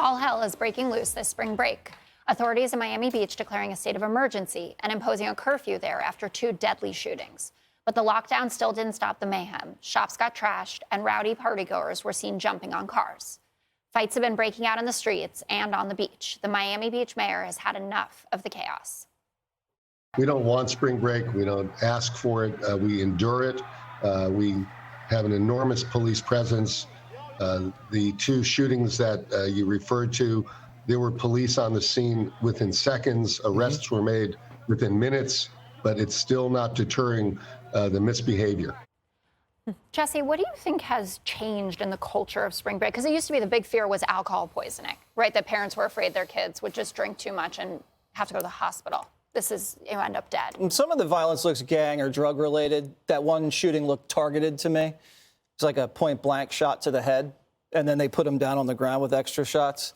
All hell is breaking loose this spring break. Authorities in Miami Beach declaring a state of emergency and imposing a curfew there after 2 deadly shootings. But the lockdown still didn't stop the mayhem. Shops got trashed and rowdy partygoers were seen jumping on cars. Fights have been breaking out in the streets and on the beach. The Miami Beach mayor has had enough of the chaos. We don't want spring break. We don't ask for it. We endure it. We have an enormous police presence. The 2 shootings that you referred to, there were police on the scene within seconds. Arrests were made within minutes, but it's still not deterring the misbehavior. Jesse, what do you think has changed in the culture of spring break? Because it used to be the big fear was alcohol poisoning, right? That parents were afraid their kids would just drink too much and have to go to the hospital. This is, you end up dead. And some of the violence looks gang or drug related. That one shooting looked targeted to me. It's like a point blank shot to the head, and then they put him down on the ground with extra shots.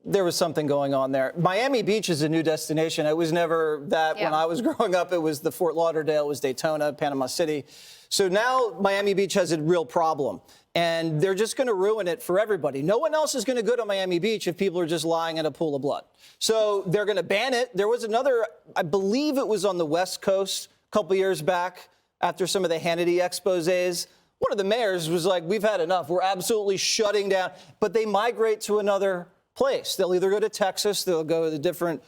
There was something going on there. Miami Beach is a new destination. It was never that when I was growing up. It was the Fort Lauderdale, it was Daytona, Panama City. So now Miami Beach has a real problem, and they're just going to ruin it for everybody. No one else is going to go to Miami Beach if people are just lying in a pool of blood. So they're going to ban it. There was another, I believe it was on the West Coast a couple years back after some of the Hannity exposés. One of the mayors was like, we've had enough. We're absolutely shutting down. But they migrate to another place. They'll either go to Texas, they'll go to the different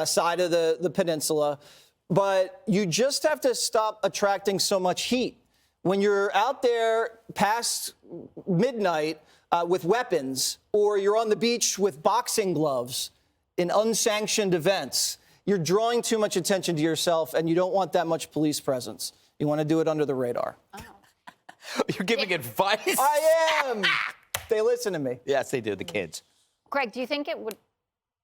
side of the peninsula. But you just have to stop attracting so much heat. When you're out there past midnight with weapons, or you're on the beach with boxing gloves in unsanctioned events, you're drawing too much attention to yourself, and you don't want that much police presence. You want to do it under the radar. Oh. You're giving advice? I am. They listen to me. Yes, they do, the kids. Greg, do you think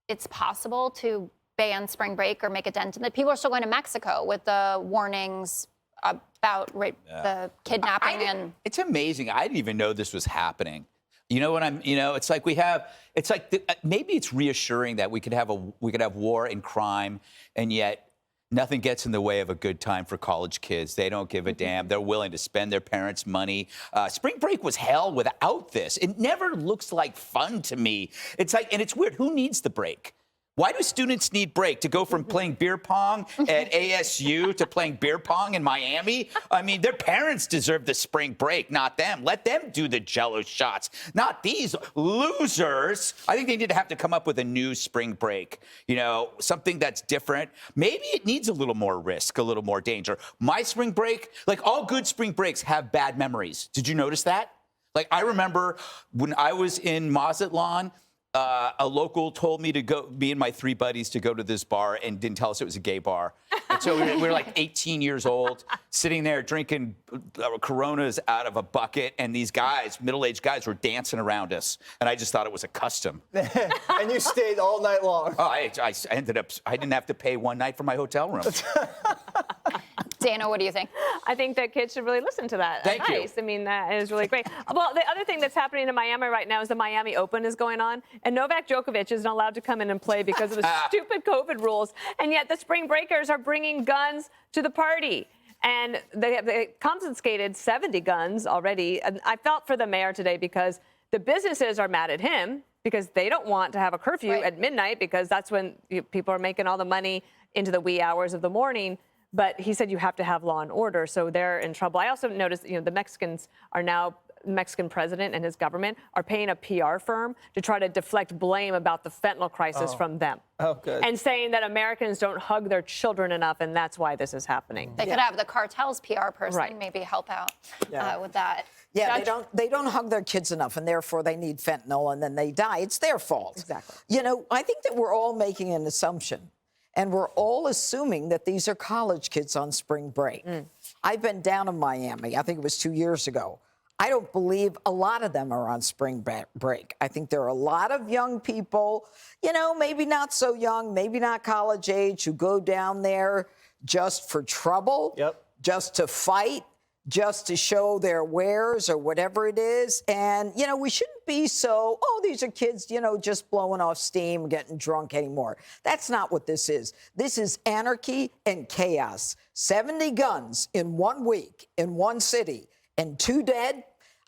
it's possible to ban spring break or make a dent in it? People are still going to Mexico with the warnings about the kidnapping It's amazing. I didn't even know this was happening. You know what it's like maybe it's reassuring that we could have war and crime, and yet nothing gets in the way of a good time for college kids. They don't give a damn. They're willing to spend their parents' money. Spring break was hell without this. It never looks like fun to me. It's like, and it's weird. Who needs the break? Why do students need break to go from playing beer pong at ASU to playing beer pong in Miami? I mean, their parents deserve the spring break, not them. Let them do the Jell-O shots, not these losers. I think they need to have to come up with a new spring break, something that's different. Maybe it needs a little more risk, a little more danger. My spring break, like all good spring breaks, have bad memories. Did you notice that? Like, I remember when I was in Mazatlan, a local told me to go, me and my 3 buddies, to go to this bar and didn't tell us it was a gay bar. And so we were like 18 years old, sitting there drinking Coronas out of a bucket, and these guys, middle-aged guys, were dancing around us. And I just thought it was a custom. And you stayed all night long. Oh, I didn't have to pay one night for my hotel room. Dana, what do you think? I think that kids should really listen to that. Thank you. I mean, that is really great. Well, the other thing that's happening in Miami right now is the Miami Open is going on, and Novak Djokovic isn't allowed to come in and play because of the stupid COVID rules, and yet the spring breakers are bringing guns to the party. And they confiscated 70 guns already. And I felt for the mayor today because the businesses are mad at him because they don't want to have a curfew at midnight, because that's when people are making all the money into the wee hours of the morning. But he said you have to have law and order, so they're in trouble. I also noticed, the Mexicans are now, Mexican president and his government are paying a PR firm to try to deflect blame about the fentanyl crisis from them. Oh, good. And saying that Americans don't hug their children enough, and that's why this is happening. They could have the cartel's PR person maybe help out with that. Yeah, they don't hug their kids enough, and therefore they need fentanyl, and then they die. It's their fault. Exactly. I think that we're all making an assumption. And we're all assuming that these are college kids on spring break. I've been down in Miami. I think it was 2 years ago. I don't believe a lot of them are on spring break. I think there are a lot of young people, maybe not so young, maybe not college age, who go down there just for trouble, just to fight, just to show their wares or whatever it is. And, we shouldn't be so, these are kids, just blowing off steam, getting drunk anymore. That's not what this is. This is anarchy and chaos. 70 guns in 1 week in one city and 2 dead.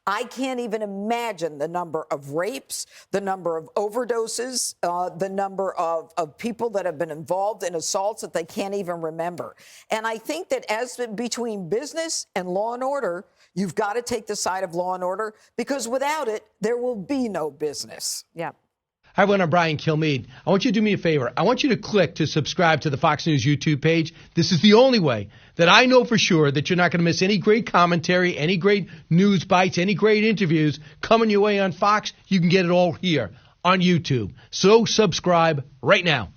I can't even imagine the number of rapes, the number of overdoses, the number of people that have been involved in assaults that they can't even remember. And I think that as between business and law and order, you've got to take the side of law and order, because without it, there will be no business. Yeah. Hi, everyone. I'm Brian Kilmeade. I want you to do me a favor. I want you to click to subscribe to the Fox News YouTube page. This is the only way that I know for sure that you're not going to miss any great commentary, any great news bites, any great interviews coming your way on Fox. You can get it all here on YouTube. So subscribe right now.